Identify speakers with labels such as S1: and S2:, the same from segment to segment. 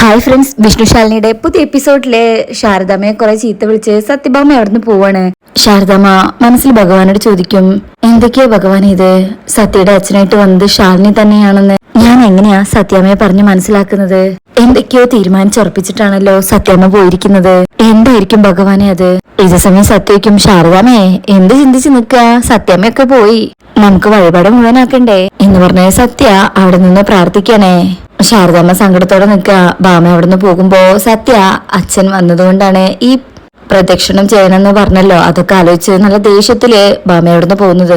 S1: Hi friends, വിഷ്ണുശാലിനിയുടെ പുതിയ എപ്പിസോഡിലെ ശാരദാമ്മയെ കുറെ ചീത്ത വിളിച്ച് സത്യഭാമ എവിടുന്ന് പോവാണ്. ശാരദാമ്മ മനസ്സിൽ ഭഗവാനോട് ചോദിക്കും, എന്തൊക്കെയോ ഭഗവാൻ ഇത് സത്യയുടെ അച്ഛനായിട്ട് വന്നത് ശാലിനി തന്നെയാണെന്ന് ഞാൻ എങ്ങനെയാ സത്യാമ്മയെ പറഞ്ഞ് മനസ്സിലാക്കുന്നത്? എന്തൊക്കെയോ തീരുമാനിച്ചുറപ്പിച്ചിട്ടാണല്ലോ സത്യാമ്മ പോയിരിക്കുന്നത്. എന്തായിരിക്കും ഭഗവാനെ അത്? ഇതേ സമയം സത്യയ്ക്കും, ശാരദാമ്മയെ എന്ത് ചിന്തിച്ച് നിൽക്കുക, സത്യാമ്മയൊക്കെ പോയി, നമുക്ക് വഴിപാട് മുഴുവനാക്കണ്ടേ എന്ന് പറഞ്ഞ സത്യ അവിടെ നിന്ന് പ്രാർത്ഥിക്കണേ. ശാരദാമ്മ സങ്കടത്തോടെ നിൽക്കുക. ഭാമ അവിടുന്ന് പോകുമ്പോ സത്യ അച്ഛൻ വന്നതുകൊണ്ടാണ് ഈ പ്രദക്ഷിണം ചെയ്യണമെന്ന് പറഞ്ഞല്ലോ, അതൊക്കെ ആലോചിച്ച് നല്ല ദേഷ്യത്തില് ഭാമ അവിടുന്ന് പോകുന്നത്.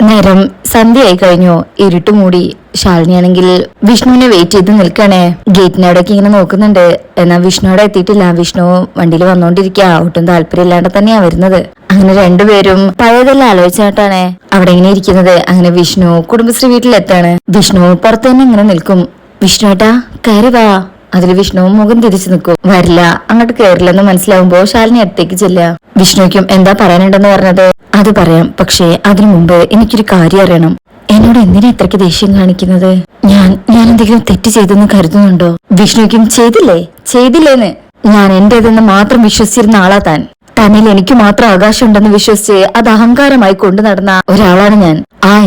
S1: നേരം സന്ധ്യയായി കഴിഞ്ഞു, ഇരുട്ട് മൂടി. ശാലിനിയാണെങ്കിൽ വിഷ്ണുവിനെ വെയിറ്റ് ചെയ്ത് നിൽക്കണേ. ഗേറ്റിനവിടേക്ക് ഇങ്ങനെ നോക്കുന്നുണ്ട്. എന്നാൽ വിഷ്ണു അവിടെ എത്തിയിട്ടില്ല. വിഷ്ണു വണ്ടിയിൽ വന്നോണ്ടിരിക്കുക. ഒട്ടും താല്പര്യമില്ലാണ്ട് തന്നെയാ വരുന്നത്. അങ്ങനെ രണ്ടുപേരും പഴയതെല്ലാം ആലോചിച്ചിട്ടാണ് അവിടെ ഇങ്ങനെ ഇരിക്കുന്നത്. അങ്ങനെ വിഷ്ണു കുടുംബശ്രീ വീട്ടിലെത്താണ്. വിഷ്ണു പുറത്ത് തന്നെ ഇങ്ങനെ നിൽക്കും. വിഷ്ണു ഏട്ടാ കയറി വാ. അതിൽ വിഷ്ണു മുഖം തിരിച്ചു നിൽക്കും. വരില്ല, അങ്ങോട്ട് കയറില്ലെന്ന് മനസ്സിലാവുമ്പോ ശാലിനി അടുത്തേക്ക് ചെല്ലുക. വിഷ്ണുയ്ക്കും എന്താ പറയാനുണ്ടെന്ന് പറഞ്ഞത്? അത് പറയാം, പക്ഷേ അതിനു മുമ്പ് എനിക്കൊരു കാര്യം അറിയണം. എന്നോട് എന്തിനാ ഇത്രയ്ക്ക് ദേഷ്യം കാണിക്കുന്നത്? ഞാൻ എന്തെങ്കിലും തെറ്റ് ചെയ്തെന്ന് കരുതുന്നുണ്ടോ? വിഷ്ണുയ്ക്കും ചെയ്തില്ലേന്ന് ഞാൻ എന്റേതെന്ന് മാത്രം വിശ്വസിച്ചിരുന്ന ആളാ താൻ. തന്നിൽ എനിക്ക് മാത്രം അവകാശം ഉണ്ടെന്ന് വിശ്വസിച്ച് അത് അഹങ്കാരമായി കൊണ്ടു നടന്ന ഒരാളാണ് ഞാൻ.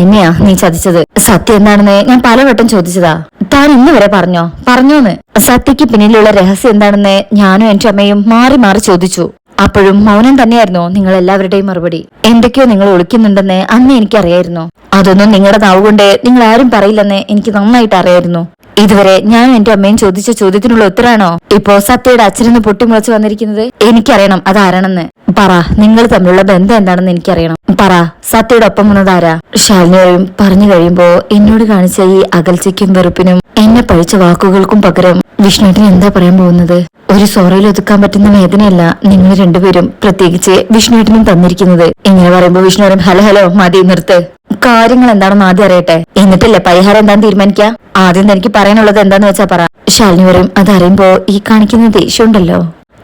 S1: എന്നെയാ നീ ചതിച്ചത്. സത്യം എന്താണെന്ന് ഞാൻ പലവട്ടം ചോദിച്ചതാ. താൻ ഇന്ന് വരെ പറഞ്ഞോന്ന്? സത്യക്ക് പിന്നിലുള്ള രഹസ്യം എന്താണെന്ന് ഞാനും എന്റെ അമ്മയും മാറി മാറി ചോദിച്ചു. അപ്പോഴും മൗനം തന്നെയായിരുന്നു നിങ്ങൾ എല്ലാവരുടെയും മറുപടി. എന്തൊക്കെയോ നിങ്ങൾ ഒളിക്കുന്നുണ്ടെന്ന് അന്ന് എനിക്കറിയായിരുന്നു. അതൊന്നും നിങ്ങളുടെ നാവുകൊണ്ട് നിങ്ങൾ ആരും പറയില്ലെന്ന് എനിക്ക് നന്നായിട്ട് അറിയായിരുന്നു. ഇതുവരെ ഞാൻ എന്റെ അമ്മയും ചോദിച്ച ചോദ്യത്തിനുള്ള ഉത്തരാണോ ഇപ്പോ സത്യയുടെ അച്ഛനെന്ന് പൊട്ടിമുളച്ച് വന്നിരിക്കുന്നത്? എനിക്കറിയണം അതാരാണെന്ന്. പറ, നിങ്ങൾ തമ്മിലുള്ള ബന്ധം എന്താണെന്ന് എനിക്കറിയണം. പറ, സത്യയുടെ ഒപ്പം വന്നതാരാ? ശാലിനിയും പറഞ്ഞു കഴിയുമ്പോ എന്നോട് കാണിച്ച ഈ അകൽച്ചയ്ക്കും വെറുപ്പിനും എന്നെ പഴിച്ച വാക്കുകൾക്കും പകരം വിഷ്ണുവിന് എന്താ പറയാൻ പോകുന്നത്? ഒരു സോറയിൽ ഒതുക്കാൻ പറ്റുന്ന വേദനയല്ല നിങ്ങൾ രണ്ടുപേരും, പ്രത്യേകിച്ച് വിഷ്ണുവിനും തന്നിരിക്കുന്നത്. ഇങ്ങനെ പറയുമ്പോ വിഷ്ണുവരും ഹലോ മതി നിർത്ത്. കാര്യങ്ങൾ എന്താണെന്ന് ആദ്യം അറിയട്ടെ, എന്നിട്ടല്ലേ പരിഹാരം എന്താന്ന് തീരുമാനിക്ക. ആദ്യം എനിക്ക് പറയാനുള്ളത് എന്താന്ന് വെച്ചാ പറ. ശാലിനി വരും അതറിയുമ്പോ ഈ കാണിക്കുന്ന ദേഷ്യം ഉണ്ടല്ലോ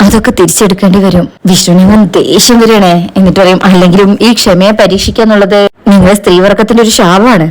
S1: അതൊക്കെ തിരിച്ചെടുക്കേണ്ടി വരും. വിഷ്ണുവിന് ദേഷ്യം വരണേ. എന്നിട്ട് പറയും, അല്ലെങ്കിലും ഈ ക്ഷമയെ പരീക്ഷിക്കാന്നുള്ളത് നിങ്ങളെ സ്ത്രീവർഗത്തിന്റെ ഒരു ശാപമാണ്.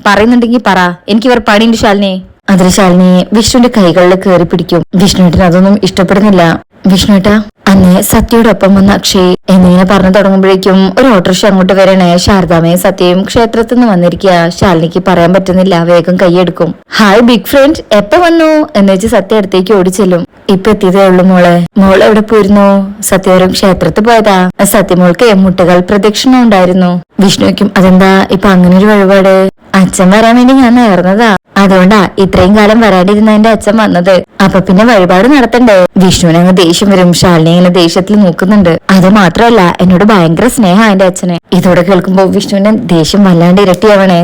S1: പറയുന്നുണ്ടെങ്കിൽ പറ, എനിക്ക് ഇവർ പണിയുണ്ട് ശാലിനി. അതിൽ ശാലിനി വിഷ്ണുവിന്റെ കൈകളിൽ കയറി പിടിക്കും. വിഷ്ണുവിന് അതൊന്നും ഇഷ്ടപ്പെടുന്നില്ല. വിഷ്ണുട്ടാ, അന്ന് സത്യയോടൊപ്പം വന്ന അക്ഷയ് എന്നിങ്ങനെ പറഞ്ഞു തുടങ്ങുമ്പോഴേക്കും ഒരു ഓട്ടോറിക്ഷ അങ്ങോട്ട് വരണേ. ശാരദാമ്മയും സത്യയും ക്ഷേത്രത്തിൽ നിന്ന് വന്നിരിക്കുക. ശാലിനിക്ക് പറയാൻ പറ്റുന്നില്ല, വേഗം കൈയെടുക്കും. ഹായ് ബിഗ് ഫ്രണ്ട്, എപ്പോ വന്നു എന്ന് വെച്ച് സത്യ അടുത്തേക്ക് ഓടിച്ചെല്ലും. ഇപ്പൊ എത്തിയതേ ഉള്ളൂ മോള് എവിടെ പോയിരുന്നു? സത്യവരും ക്ഷേത്രത്തിൽ പോയതാ. സത്യമോൾക്ക് മുട്ടുകൾ പ്രദക്ഷിണം ഉണ്ടായിരുന്നു. വിഷ്ണുക്കും അതെന്താ ഇപ്പൊ അങ്ങനെ ഒരു വഴിപാട്? അച്ഛൻ വരാൻ വേണ്ടി ഞാൻ നേർന്നതാ, അതുകൊണ്ടാ ഇത്രയും കാലം വരാണ്ടിരുന്ന എന്റെ അച്ഛൻ വന്നത്. അപ്പൊ പിന്നെ വഴിപാട് നടത്തണ്ടേ? വിഷ്ണുവിന് അങ്ങ് ദേഷ്യം വരും. ശാലിനി ഇങ്ങനെ ദേഷ്യത്തിൽ നോക്കുന്നുണ്ട്. അത് മാത്രമല്ല എന്നോട് ഭയങ്കര സ്നേഹ എന്റെ അച്ഛന്. ഇതോടെ കേൾക്കുമ്പോ വിഷ്ണുവിന് ദേഷ്യം വല്ലാണ്ട് ഇരട്ടിയാവണേ.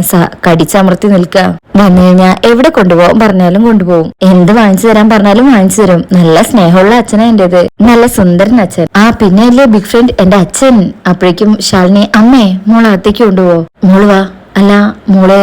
S1: കടിച്ചമർത്തി നിൽക്കുക. വന്നു കഴിഞ്ഞാ എവിടെ കൊണ്ടുപോകാൻ പറഞ്ഞാലും കൊണ്ടുപോകും. എന്ത് വാങ്ങിച്ചു തരാൻ പറഞ്ഞാലും വാങ്ങിച്ചു തരും. നല്ല സ്നേഹമുള്ള അച്ഛനാ എന്റേത്, നല്ല സുന്ദരൻ അച്ഛൻ. പിന്നെ അല്ലേ ബിഗ് ഫ്രണ്ട് എന്റെ അച്ഛൻ. അപ്പോഴേക്കും ശാലിനി, അമ്മേ മോളകത്തേക്ക് കൊണ്ടുപോ. മോള് വാ. അല്ല മോള്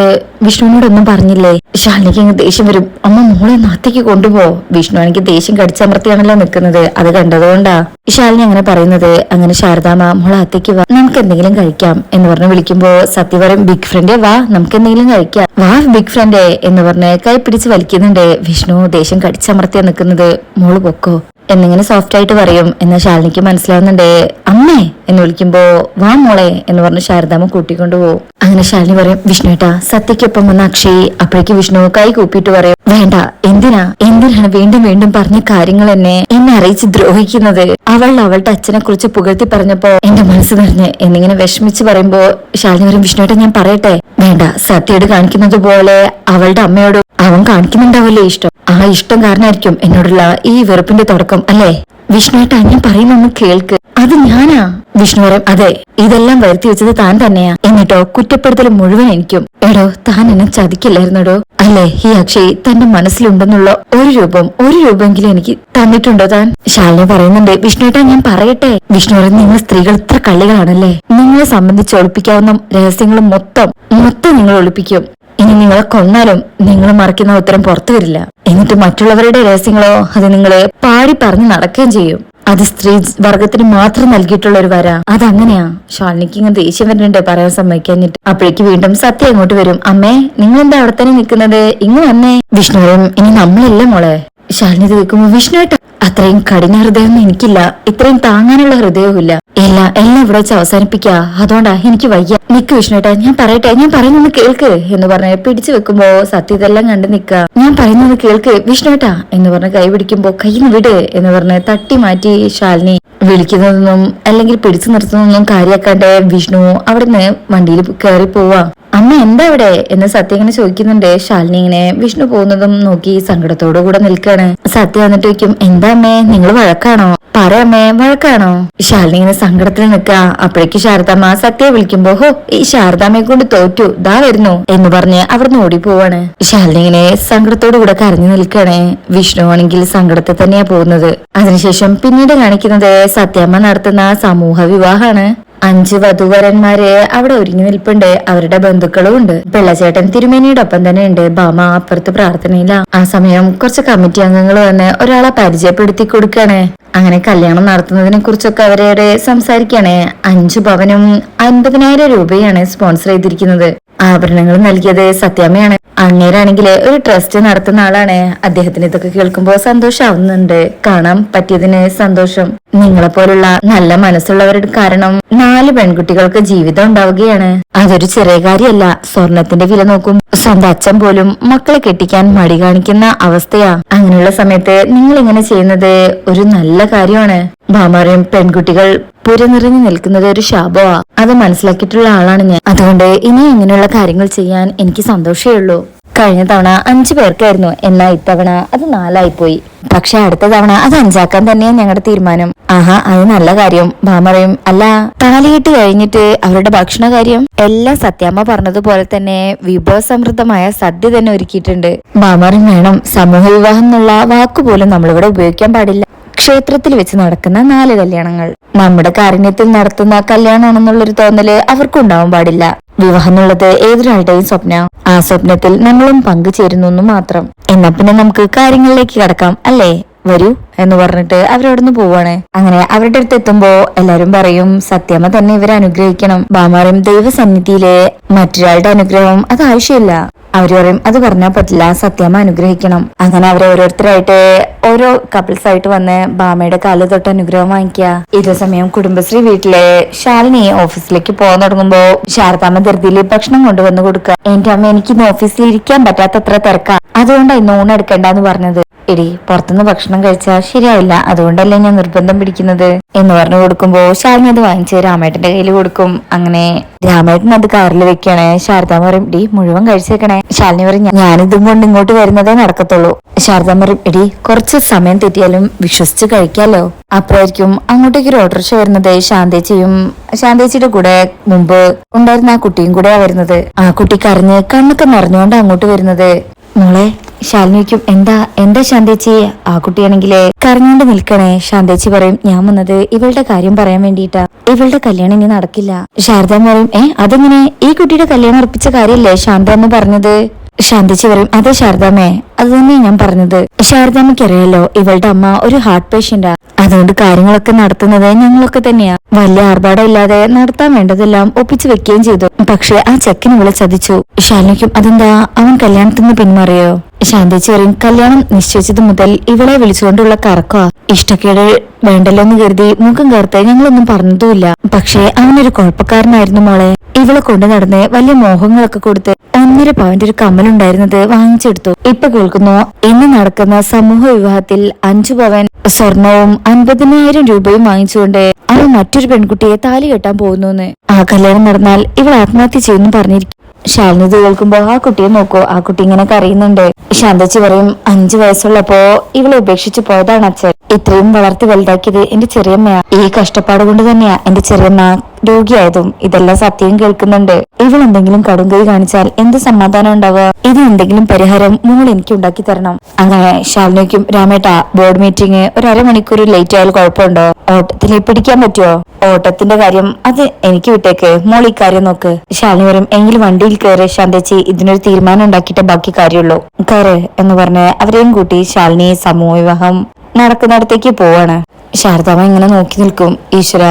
S1: വിഷ്ണുവിനോടൊന്നും പറഞ്ഞില്ലേ? ശാലിനിക്ക് അങ്ങ് ദേഷ്യം വരും. അമ്മ മോളെ നാത്തേക്ക് കൊണ്ടുപോ. വിഷ്ണു ആണെങ്കിൽ ദേഷ്യം കടിച്ചമർത്തിയാണല്ലോ നിൽക്കുന്നത്. അത് കണ്ടതുകൊണ്ടാ ശാലിനി അങ്ങനെ പറയുന്നത്. അങ്ങനെ ശാരദാമ്മ മോളകത്തേക്ക് വാ, നമുക്ക് എന്തെങ്കിലും കഴിക്കാം എന്ന് പറഞ്ഞ് വിളിക്കുമ്പോ സത്യവരം, ബിഗ് ഫ്രണ്ടേ വാ, നമുക്ക് എന്തെങ്കിലും കഴിക്കാം, വാ ബിഗ് ഫ്രണ്ടേ എന്ന് പറഞ്ഞ് കൈ പിടിച്ച് വലിക്കുന്നുണ്ട്. വിഷ്ണു ദേഷ്യം കടിച്ചമർത്തിയാ നിൽക്കുന്നത്. മോള് പൊക്കോ എന്നിങ്ങനെ സോഫ്റ്റ് ആയിട്ട് പറയും. എന്നാൽ ശാലിനിക്ക് മനസ്സിലാവുന്നുണ്ട്. അമ്മേ എന്ന് വിളിക്കുമ്പോ വാ മോളെ എന്ന് പറഞ്ഞ് ശാരദാമ്മ കൂട്ടിക്കൊണ്ടുപോകും. അങ്ങനെ ശാലിനി പറയും, വിഷ്ണുട്ടാ സത്യക്കൊപ്പം വന്ന അക്ഷയ്. അപ്പോഴേക്ക് വിഷ്ണു കൈ കൂപ്പിയിട്ട് പറയും, വേണ്ട, എന്തിനാണ് വീണ്ടും വീണ്ടും പറഞ്ഞ കാര്യങ്ങൾ എന്നെ അറിയിച്ച് ദ്രോഹിക്കുന്നത്? അവളുടെ അച്ഛനെ കുറിച്ച് പുകഴ്ത്തി പറഞ്ഞപ്പോ എന്റെ മനസ്സ് നിറഞ്ഞ് എന്നിങ്ങനെ വിഷമിച്ച് പറയുമ്പോ ശാലിനി പറയും, വിഷ്ണുട്ടാ ഞാൻ പറയട്ടെ? വേണ്ട, സത്യയോട് കാണിക്കുന്നത് പോലെ അവളുടെ അമ്മയോടും അവൻ കാണിക്കുന്നുണ്ടാവല്ലേ ഇഷ്ടം. ഇഷ്ടം കാരണമായിരിക്കും എന്നോടുള്ള ഈ വെറുപ്പിന്റെ തുടക്കം അല്ലേ? വിഷ്ണുട്ടാ ഞാൻ പറയുന്നൊന്ന് കേൾക്ക്. അത് ഞാനാ. വിഷ്ണു പറയും, അതെ, ഇതെല്ലാം വരുത്തി വെച്ചത് താൻ തന്നെയാ. എന്നിട്ടോ കുറ്റപ്പെടുത്തൽ മുഴുവൻ എനിക്കും. എടോ, താൻ എന്നെ ചതിക്കില്ലായിരുന്നോടോ? അല്ലേ ഈ അക്ഷയ് തന്റെ മനസ്സിലുണ്ടെന്നുള്ള ഒരു രൂപമെങ്കിലും എനിക്ക് തന്നിട്ടുണ്ടോ താൻ? ശാലിനി പറയുന്നുണ്ട്, വിഷ്ണുട്ടാ ഞാൻ പറയട്ടെ? വിഷ്ണു പറയും, നിങ്ങൾ സ്ത്രീകൾ ഇത്ര കള്ളികളാണല്ലേ. നിങ്ങളെ സംബന്ധിച്ച് ഒളിപ്പിക്കാവുന്ന രഹസ്യങ്ങൾ മൊത്തം നിങ്ങൾ ഒളിപ്പിക്കും. ഇനി നിങ്ങളെ കൊന്നാലും നിങ്ങൾ മറക്കുന്ന ഉത്തരം പുറത്തു വരില്ല. എന്നിട്ട് മറ്റുള്ളവരുടെ രഹസ്യങ്ങളോ അത് നിങ്ങളെ പാടി പറഞ്ഞ് നടക്കുകയും ചെയ്യും. അത് സ്ത്രീ വർഗത്തിന് മാത്രം നൽകിയിട്ടുള്ള ഒരു വര. അതങ്ങനെയാ. ശാലിനിക്ക് ഇങ്ങനെ ദേഷ്യം വരുന്നുണ്ട് പറയാൻ സമ്മതിക്കാഞ്ഞിട്ട്. അപ്പോഴേക്ക് വീണ്ടും സത്യ അങ്ങോട്ട് വരും. അമ്മേ, നിങ്ങൾ എന്താ അവിടെ തന്നെ നിൽക്കുന്നത്? ഇങ്ങ് വന്നേ. വിഷ്ണുവും, ഇനി നമ്മളല്ലേ മോളെ, ശാലിനി ഇത് കേൾക്കുമ്പോ വിഷ്ണുവേട്ട അത്രയും കഠിന ഹൃദയം എനിക്കില്ല, ഇത്രയും താങ്ങാനുള്ള ഹൃദയവുമില്ല. എല്ലാം ഇവിടെ വെച്ച് അവസാനിപ്പിക്കാ, അതുകൊണ്ടാ എനിക്ക് വയ്യ. നിക്ക് വിഷ്ണുവേട്ട, ഞാൻ പറയട്ടെ, ഞാൻ പറയുന്നത് കേൾക്ക് എന്ന് പറഞ്ഞ് പിടിച്ചു വെക്കുമ്പോ സത്യ ഇതെല്ലാം കണ്ടു നിക്ക. ഞാൻ പറയുന്നത് കേൾക്ക് വിഷ്ണുവേട്ട എന്ന് പറഞ്ഞ് കൈ പിടിക്കുമ്പോ കൈന്ന് വിട് എന്ന് പറഞ്ഞ് തട്ടി മാറ്റി ശാലിനി വിളിക്കുന്നതൊന്നും അല്ലെങ്കിൽ പിടിച്ചു നിർത്തുന്നതൊന്നും കാര്യാക്കാണ്ട് വിഷ്ണു അവിടുന്ന് വണ്ടിയിൽ കയറി പോവാ. അമ്മ എന്താ ഇവിടെ എന്ന് സത്യ ഇങ്ങനെ ചോദിക്കുന്നുണ്ട്. ശാലിനി ഇങ്ങനെ വിഷ്ണു പോകുന്നതും നോക്കി സങ്കടത്തോടു കൂടെ നിൽക്കാണ്. സത്യ വന്നിട്ട് ചോദിക്കും, എന്താ അമ്മേ, നിങ്ങൾ വഴക്കാണോ? പറ അമ്മേ, വഴക്കാണോ? ശാലിനി ഇങ്ങനെ സങ്കടത്തിൽ നിൽക്ക. അപ്പോഴേക്ക് ശാരദാമ്മ സത്യയെ വിളിക്കുമ്പോ, ഹോ ഈ ശാരദാമ്മയെ കൊണ്ട് തോറ്റു, ദാ വരുന്നു എന്ന് പറഞ്ഞ് അവിടുന്ന് ഓടി പോവാണ്. ശാലിനി ഇങ്ങനെ സങ്കടത്തോടു കൂടെ കരഞ്ഞു നിൽക്കണേ. വിഷ്ണു ആണെങ്കിൽ സങ്കടത്തിൽ തന്നെയാ പോകുന്നത്. അതിനുശേഷം പിന്നീട് കാണിക്കുന്നത് സത്യാമ്മ നടത്തുന്ന സമൂഹ വിവാഹമാണ്. 5 വധുവരന്മാര് അവിടെ ഒരുങ്ങി നിൽപ്പുണ്ട്. അവരുടെ ബന്ധുക്കളും ഉണ്ട്. പിള്ളച്ചേട്ടൻ തിരുമേനിയുടെ ഒപ്പം തന്നെ ഉണ്ട്. ഭാമ അപ്പുറത്ത് പ്രാർത്ഥനയില്ല. ആ സമയം കുറച്ച് കമ്മിറ്റി അംഗങ്ങൾ വന്ന് ഒരാളെ പരിചയപ്പെടുത്തി കൊടുക്കാണ്. അങ്ങനെ കല്യാണം നടത്തുന്നതിനെ കുറിച്ചൊക്കെ അവരോട് സംസാരിക്കാണ്. 5 പവനും 50,000 രൂപയാണ് സ്പോൺസർ ചെയ്തിരിക്കുന്നത്. ആഭരണങ്ങൾ നൽകിയത് സത്യാമ്മയാണ്. അങ്ങേരാണെങ്കിൽ ഒരു ട്രസ്റ്റ് നടത്തുന്ന ആളാണ്. അദ്ദേഹത്തിന് ഇതൊക്കെ കേൾക്കുമ്പോൾ സന്തോഷാവുന്നുണ്ട്. കാണാൻ പറ്റിയതിന് സന്തോഷം. നിങ്ങളെപ്പോലുള്ള നല്ല മനസ്സുള്ളവരുടെ കാരണം 4 പെൺകുട്ടികൾക്ക് ജീവിതം ഉണ്ടാവുകയാണ്. അതൊരു ചെറിയ കാര്യമല്ല. സ്വർണത്തിന്റെ വില നോക്കും സ്വന്തം അച്ഛൻ പോലും മക്കളെ കെട്ടിക്കാൻ മടി കാണിക്കുന്ന അവസ്ഥയാ. അങ്ങനെയുള്ള സമയത്ത് നിങ്ങൾ ഇങ്ങനെ ചെയ്യുന്നത് ഒരു നല്ല കാര്യമാണ്. ഭാമാറിയും പെൺകുട്ടികൾ പുരനിറഞ്ഞു നിൽക്കുന്നത് ഒരു ശാപമാ. അത് മനസ്സിലാക്കിയിട്ടുള്ള ആളാണ് ഞാൻ. അതുകൊണ്ട് ഇനി ഇങ്ങനെയുള്ള കാര്യങ്ങൾ ചെയ്യാൻ എനിക്ക് സന്തോഷമേ ഉള്ളൂ. കഴിഞ്ഞ തവണ 5 പേർക്കായിരുന്നു, എന്നാൽ ഇത്തവണ അത് 4 പോയി. പക്ഷെ അടുത്ത തവണ അത് 5 ആക്കാൻ തന്നെയാണ് ഞങ്ങളുടെ തീരുമാനം. ആഹാ, അത് നല്ല കാര്യം. ഭാമറയും അല്ല, താലികെട്ട് കഴിഞ്ഞിട്ട് അവരുടെ ഭക്ഷണ കാര്യം എല്ലാം സത്യാമ്മ പറഞ്ഞതുപോലെ തന്നെ വിഭവസമൃദ്ധമായ സദ്യ തന്നെ ഒരുക്കിയിട്ടുണ്ട്. ഭാമറയും വേണം. സമൂഹ വിവാഹം എന്നുള്ള വാക്കുപോലും നമ്മളിവിടെ ഉപയോഗിക്കാൻ പാടില്ല. ക്ഷേത്രത്തിൽ വെച്ച് നടക്കുന്ന 4 കല്യാണങ്ങൾ നമ്മുടെ കാരുണ്യത്തിൽ നടത്തുന്ന കല്യാണമാണെന്നുള്ളൊരു തോന്നല് അവർക്കുണ്ടാവാൻ പാടില്ല. വിവാഹം എന്നുള്ളത് ഏതൊരാളുടെയും സ്വപ്ന. ആ സ്വപ്നത്തിൽ നമ്മളും പങ്കുചേരുന്നു മാത്രം. എന്നാ പിന്നെ നമുക്ക് കാര്യങ്ങളിലേക്ക് കടക്കാം അല്ലേ? വരൂ എന്ന് പറഞ്ഞിട്ട് അവരവിടുന്ന് പോവാണ്. അങ്ങനെ അവരുടെ അടുത്ത് എത്തുമ്പോ എല്ലാരും പറയും സത്യാമ്മ തന്നെ ഇവരെ അനുഗ്രഹിക്കണം. ഭാമാറും ദൈവസന്നിധിയിലെ മറ്റൊരാളുടെ അനുഗ്രഹം അത് ആവശ്യമില്ല. അവര് പറയും അത് പറഞ്ഞാൽ പറ്റില്ല, സത്യാമ്മ അനുഗ്രഹിക്കണം. അങ്ങനെ അവരെ ഓരോരുത്തരായിട്ട് ഓരോ കപ്പിൾസ് ആയിട്ട് വന്ന് ഭാമയുടെ കാല് തൊട്ട് അനുഗ്രഹം വാങ്ങിക്കുക. ഇതേ സമയം കുടുംബശ്രീ വീട്ടിലെ ശാലിനി ഓഫീസിലേക്ക് പോകാൻ തുടങ്ങുമ്പോ ശാരദാമ്മ ധൃതിയിൽ ഭക്ഷണം കൊണ്ടുവന്ന് കൊടുക്കുക. എന്റെ അമ്മ എനിക്കിന്ന് ഓഫീസിൽ ഇരിക്കാൻ പറ്റാത്തത്ര തിരക്കാ, അതുകൊണ്ടാണ് ഇന്ന് ഊണെടുക്കണ്ടെന്ന് പറഞ്ഞത്. എടി, പുറത്തുനിന്ന് ഭക്ഷണം കഴിച്ചാൽ ശരിയാവില്ല, അതുകൊണ്ടല്ലേ ഞാൻ നിർബന്ധം പിടിക്കുന്നത് എന്ന് പറഞ്ഞു കൊടുക്കുമ്പോ ശാലിനി അത് വാങ്ങിച്ച് രാമേട്ടന്റെ കയ്യിൽ കൊടുക്കും. അങ്ങനെ രാമേട്ടൻ അത് കാറിൽ വെക്കാണ്. ശാരദാമ്മ പറയും, എടി മുഴുവൻ കഴിച്ചേക്കണേ. ശാലിനി പറയും, ഞാനിതും കൊണ്ട് ഇങ്ങോട്ട് വരുന്നതേ നടക്കത്തുള്ളൂ. ശാരദാമ്മ പറയും, എടി കുറച്ച് സമയം തെറ്റിയാലും വിശ്വസിച്ച് കഴിക്കാലോ. അപ്പോഴായിരിക്കും അങ്ങോട്ടേക്ക് ഒരു ഓട്ടോറിക്ഷ വരുന്നത്. ശാന്തേച്ചിയുടെ കൂടെ മുമ്പ് ഉണ്ടായിരുന്ന ആ കുട്ടിയും കൂടെയാ വരുന്നത്. ആ കുട്ടി കരഞ്ഞ് കണ്ണൊക്കെ നിറഞ്ഞുകൊണ്ട് അങ്ങോട്ട് വരുന്നത്. മോളെ ശാലിനിക്കും എന്താ ശാന്തേച്ചി? ആ കുട്ടിയാണെങ്കിലേ കരഞ്ഞോണ്ട് നിൽക്കണേ. ശാന്തേച്ചി പറയും, ഞാൻ വന്നത് ഇവളുടെ കാര്യം പറയാൻ വേണ്ടിയിട്ടാ. ഇവളുടെ കല്യാണം ഇനി നടക്കില്ല. ശാരദാമ്മ പറയും, അതെങ്ങനെ? ഈ കുട്ടിയുടെ കല്യാണം ഉറപ്പിച്ച കാര്യല്ലേ ശാന്താമ്മ പറഞ്ഞത്? ശാന്തേച്ചി പറയും, അതെ ശാരദാമ്മേ, അത് തന്നെ ഞാൻ പറഞ്ഞത്. ശാരദാമ്മയ്ക്ക് അറിയാലോ ഇവളുടെ അമ്മ ഒരു ഹാർട്ട് പേഷ്യന്റാ. അതുകൊണ്ട് കാര്യങ്ങളൊക്കെ നടത്തുന്നത് ഞങ്ങളൊക്കെ തന്നെയാ. വലിയ ആർഭാടമില്ലാതെ നടത്താൻ വേണ്ടതെല്ലാം ഒപ്പിച്ചു വെക്കുകയും ചെയ്തു. പക്ഷെ ആ ചെക്കൻ ഇവളെ ചതിച്ചു. ശാലിനിക്കും അതെന്താ, അവൻ കല്യാണത്തിൽ നിന്ന് പിന്മാറിയോ? ശാന്തേച്ചി പറയും, കല്യാണം നിശ്ചയിച്ചത് മുതൽ ഇവളെ വിളിച്ചുകൊണ്ടുള്ള കറക്കമാ. ഇഷ്ടക്കേട് വേണ്ടല്ലോ എന്ന് കരുതി മുഖം കയർത്ത് ഞങ്ങളൊന്നും പറഞ്ഞതുമില്ല. പക്ഷെ അവനൊരു കുഴപ്പക്കാരനായിരുന്നു മോളെ. ഇവളെ കൊണ്ടു നടന്ന് വലിയ മോഹങ്ങളൊക്കെ കൊടുത്ത് 1.5 പവന്റെ ഒരു കമ്മലുണ്ടായിരുന്നത് വാങ്ങിച്ചെടുത്തു. ഇപ്പൊ കേൾക്കുന്നു ഇന്ന് നടക്കുന്ന സമൂഹ വിവാഹത്തിൽ 5 പവൻ സ്വർണവും 50,000 രൂപയും വാങ്ങിച്ചുകൊണ്ട് അവൻ മറ്റൊരു പെൺകുട്ടിയെ താലി കെട്ടാൻ പോകുന്നു. ആ കല്യാണം നടന്നാൽ ഇവൾ ആത്മഹത്യ ചെയ്യുന്നു പറഞ്ഞിരിക്കും. ശാലിനി ഇത് കേൾക്കുമ്പോ ആ കുട്ടിയെ നോക്കോ, ആ കുട്ടി ഇങ്ങനെ കരയുന്നുണ്ട്. ശാന്തേച്ചി പറയും, 5 വയസ്സുള്ളപ്പോ ഇവളെ ഉപേക്ഷിച്ചു പോയതാണ് അച്ഛൻ. ഇത്രയും വളർത്തി വലുതാക്കിയത് എന്റെ ചെറിയമ്മയാ. ഈ കഷ്ടപ്പാട് കൊണ്ട് തന്നെയാ എന്റെ ചെറിയമ്മ രോഗിയായതും. ഇതെല്ലാം സത്യം കേൾക്കുന്നുണ്ട്. ഇവൾ എന്തെങ്കിലും കടുങ്കൈ കാണിച്ചാൽ എന്ത് സമാധാനം ഉണ്ടാവുക? ഇത് എന്തെങ്കിലും പരിഹാരം മോൾ എനിക്ക് ഉണ്ടാക്കി തരണം. അങ്ങനെ ശാലിനിക്കും, രാമേട്ടാ ബോർഡ് മീറ്റിംഗ് ഒരു അരമണിക്കൂർ ലേറ്റ് ആയാൽ കുഴപ്പമുണ്ടോ? ഓട്ടത്തിൽ പിടിക്കാൻ പറ്റുമോ? ഓട്ടത്തിന്റെ കാര്യം അത് എനിക്ക് വിട്ടേക്ക്, മോൾ ഈ കാര്യം നോക്ക്. ശാലിനി വരും, എങ്കിലും വണ്ടിയിൽ കയറി ശാന്തേച്ചി, ഇതിനൊരു തീരുമാനം ഉണ്ടാക്കിയിട്ട് ബാക്കി കാര്യമുള്ളൂ, കയറ് എന്ന് പറഞ്ഞ് അവരെയും കൂട്ടി ശാലിനി സമൂഹ വിവാഹം നടക്കുന്നിടത്തേക്ക് പോവാണ്. ശാരദാമ്മ ഇങ്ങനെ നോക്കി നിൽക്കും. ഈശ്വര,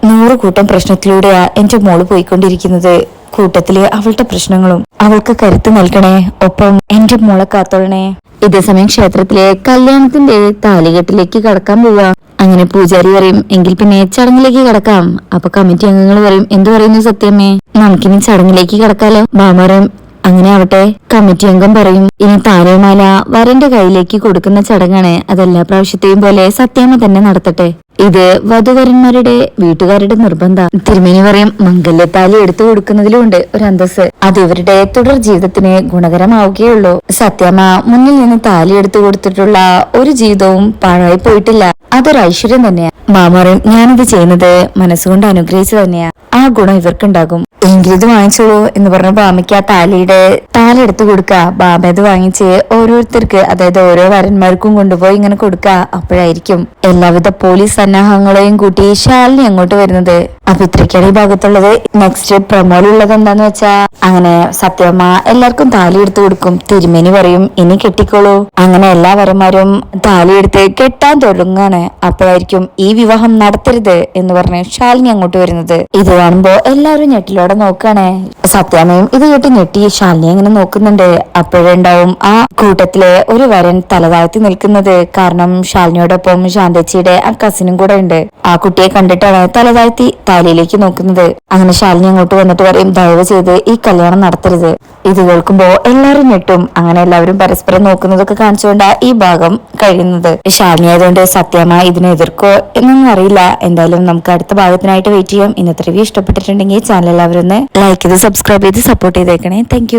S1: 100 കൂട്ടം പ്രശ്നത്തിലൂടെയാ എന്റെ മോള് പോയിക്കൊണ്ടിരിക്കുന്നത്. കൂട്ടത്തില് അവളുടെ പ്രശ്നങ്ങളും. അവൾക്ക് കരുത്ത് നൽകണേ, ഒപ്പം എന്റെ മോളെ കാത്തോളണേ. ഇതേസമയം ക്ഷേത്രത്തിലെ കല്യാണത്തിന്റെ താലികെട്ടിലേക്ക് കടക്കാൻ പോവാ. അങ്ങനെ പൂജാരി പറയും എങ്കിൽ പിന്നെ ചടങ്ങിലേക്ക് കടക്കാം. അപ്പൊ കമ്മിറ്റി അംഗങ്ങൾ പറയും എന്തു പറയുന്നു സത്യമ്മേ, നമുക്കിനി ചടങ്ങിലേക്ക് കടക്കാലോ. ഭാമരം അങ്ങനെ ആവട്ടെ. കമ്മിറ്റി അംഗം പറയും ഇനി താരമാല വരന്റെ കയ്യിലേക്ക് കൊടുക്കുന്ന ചടങ്ങാണ്. അതെല്ലാ പ്രാവശ്യത്തെയും പോലെ സത്യമ്മ തന്നെ നടത്തട്ടെ. ഇത് വധുവരന്മാരുടെ വീട്ടുകാരുടെ നിർബന്ധം. തിരുമേനി പറയും മംഗല്യത്താലി എടുത്തു കൊടുക്കുന്നതിലുണ്ട് ഒരു അന്തസ്. അത് ഇവരുടെ തുടർ ജീവിതത്തിന് ഗുണകരമാവുകയുള്ളൂ. സത്യമ്മ മുന്നിൽ നിന്ന് താലി എടുത്തു കൊടുത്തിട്ടുള്ള ഒരു ജീവിതവും പാഴായി പോയിട്ടില്ല. അതൊരു ഐശ്വര്യം തന്നെയാ. മാമറയും ഞാനിത് ചെയ്യുന്നത് മനസ്സുകൊണ്ട് അനുഗ്രഹിച്ചു തന്നെയാ. ആ ഗുണം ഇവർക്കുണ്ടാകും. എങ്കിലും ഇത് വാങ്ങിച്ചോളൂ എന്ന് പറഞ്ഞ ബാമയ്ക്ക് ആ താലിയുടെ താലെടുത്തു കൊടുക്ക. ബാമ ഇത് വാങ്ങിച്ച് ഓരോരുത്തർക്ക്, അതായത് ഓരോ വരന്മാർക്കും കൊണ്ടുപോയി ഇങ്ങനെ കൊടുക്ക. അപ്പോഴായിരിക്കും എല്ലാവിധ പോലീസ് സന്നാഹങ്ങളെയും കൂട്ടി ശാലിനി അങ്ങോട്ട് വരുന്നത്. അപ്പൊ ഇത്രയ്ക്കാണ് ഈ ഭാഗത്തുള്ളത്. നെക്സ്റ്റ് പ്രമോലുള്ളത് എന്താന്ന് വെച്ചാ അങ്ങനെ സത്യമ്മ എല്ലാവർക്കും താലി എടുത്തു കൊടുക്കും. തിരുമേനി പറയും ഇനി കെട്ടിക്കോളൂ. അങ്ങനെ എല്ലാ വരന്മാരും താലി എടുത്ത് കെട്ടാൻ തുടങ്ങാണ്. അപ്പോഴായിരിക്കും ഈ വിവാഹം നടത്തരുത് എന്ന് പറഞ്ഞ് ശാലിനി അങ്ങോട്ട് വരുന്നത്. ഇത് കാണുമ്പോ എല്ലാവരും ഞെട്ടിലോടെ നോക്കാണ്. സത്യാമ്മയും ഇത് കേട്ട് ഞെട്ടി ശാലിനി അങ്ങനെ നോക്കുന്നുണ്ട്. അപ്പോഴുണ്ടാവും ആ കൂട്ടത്തിലെ ഒരു വരൻ തലതാഴ്ത്തി നിൽക്കുന്നത്. കാരണം ശാലിനിയോടൊപ്പം ശാന്തച്ചിയുടെ ആ കസിനും കൂടെ ഉണ്ട്. ആ കുട്ടിയെ കണ്ടിട്ടാണ് തലതാഴ്ത്തി താലിയിലേക്ക് നോക്കുന്നത്. അങ്ങനെ ശാലിനി അങ്ങോട്ട് വന്നിട്ട് പറയും ദയവ് ചെയ്ത് ഈ കല്യാണം നടത്തരുത്. ഇത് കേൾക്കുമ്പോ എല്ലാവരും ഞെട്ടും. അങ്ങനെ എല്ലാവരും പരസ്പരം നോക്കുന്നതൊക്കെ കാണിച്ചുകൊണ്ടാ ഈ ഭാഗം കഴിയുന്നത്. ശാലിനി ആയതുകൊണ്ട് സത്യമ്മ ഇതിനെ എതിർക്കോ എന്നൊന്നും അറിയില്ല. എന്തായാലും നമുക്ക് അടുത്ത ഭാഗത്തിനായിട്ട് വെയിറ്റ് ചെയ്യാം. ഇന്നത്തെ റിവ്യൂ ഇഷ്ടപ്പെട്ടിട്ടുണ്ടെങ്കിൽ ചാനൽ എല്ലാവരും ഒന്ന് ലൈക്ക് ചെയ്ത് സബ്സ്ക്രൈബ് ചെയ്ത് സപ്പോർട്ട് ചെയ്തേക്കണേ. താങ്ക്